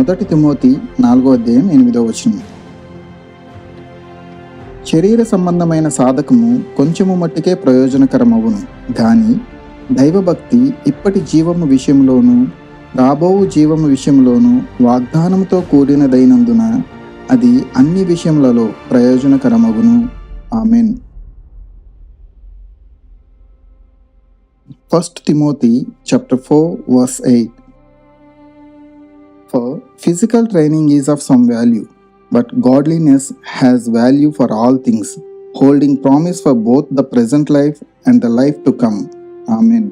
మొదటి తిమోతి 4:8. శరీర సంబంధమైన సాధకము కొంచెము మట్టికే ప్రయోజనకరమవును, గాని దైవభక్తి ఇప్పటి జీవము విషయంలోనూ రాబోవు జీవము విషయంలోనూ వాగ్దానముతో కూడినదైనందున అది అన్ని విషయములలో ప్రయోజనకరమగును. Amen. 1 Timothy chapter 4:8. For physical training is of some value, but godliness has value for all things, holding promise for both the present life and the life to come. Amen.